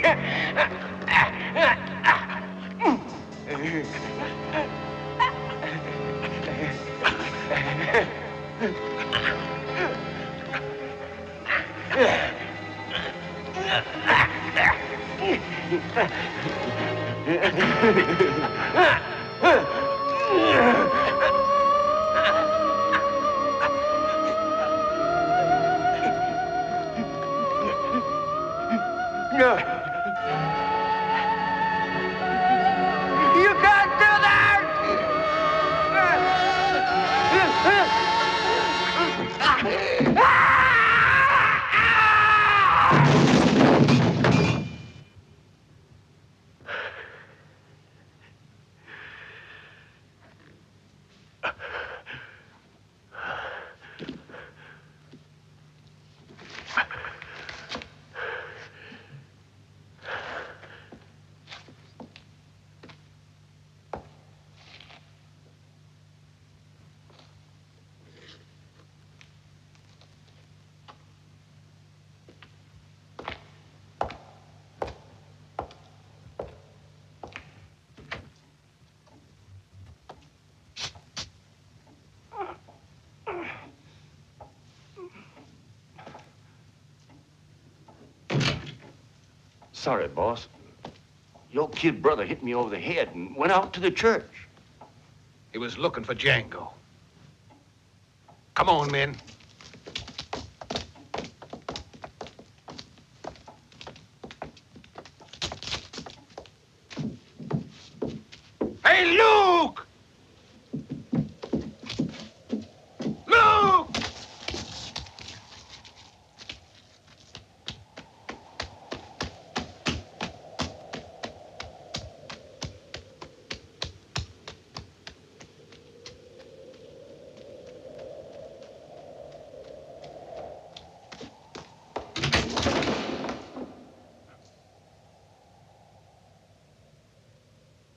No. You can't do that! Sorry, boss. Your kid brother hit me over the head and went out to the church. He was looking for Django. Come on, men. Hey, Luke! Luke!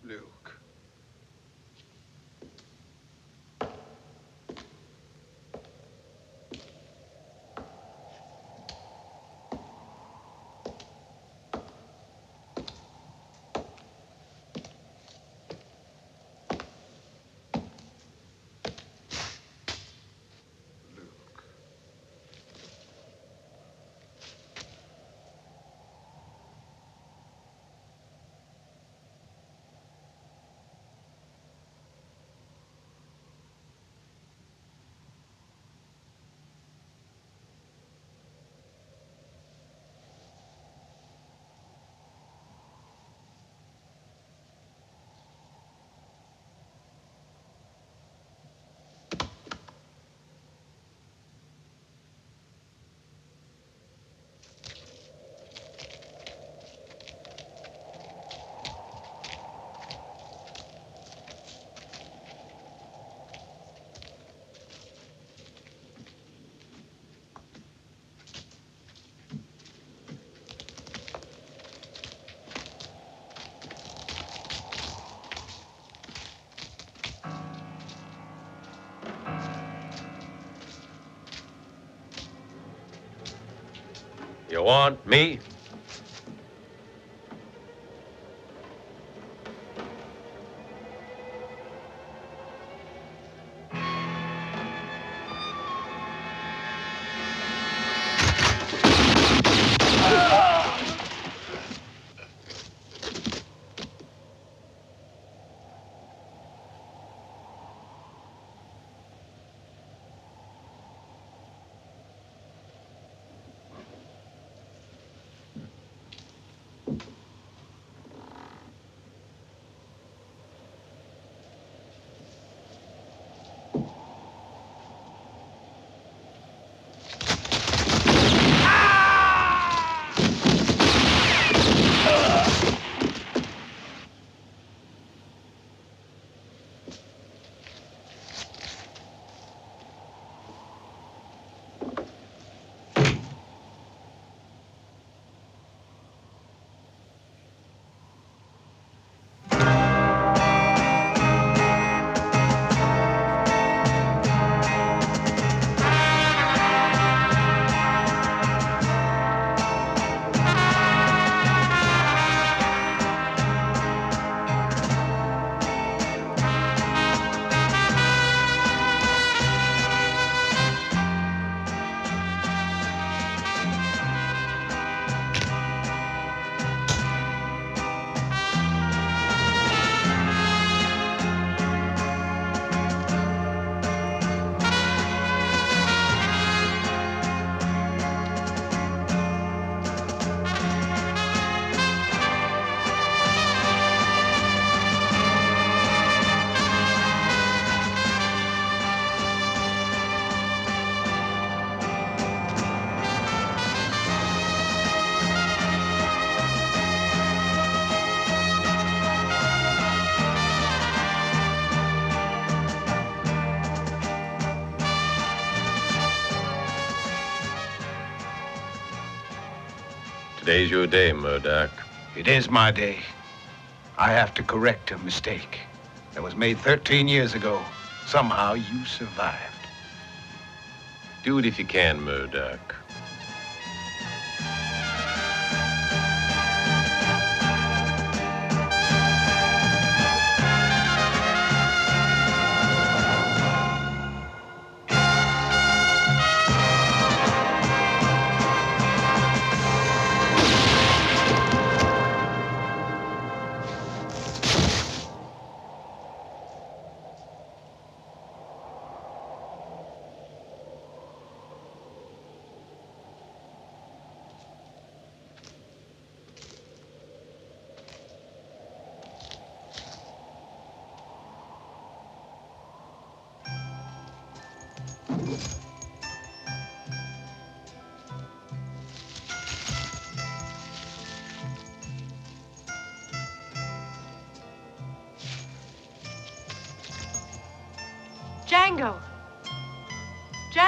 Luke. You want me? Today's your day, Murdoch. It is my day. I have to correct a mistake that was made 13 years ago. Somehow you survived. Do it if you can, Murdoch.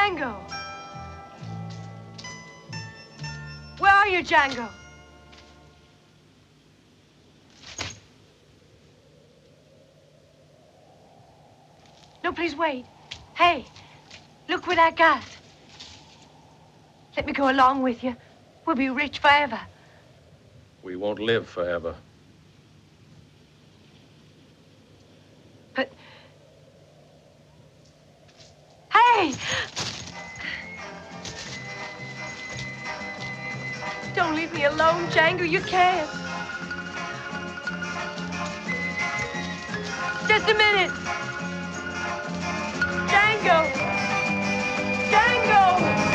Django! Where are you, Django? No, please wait. Hey, look what I got. Let me go along with you. We'll be rich forever. We won't live forever. But... Hey! Don't leave me alone, Django. You can't. Just a minute. Django! Django!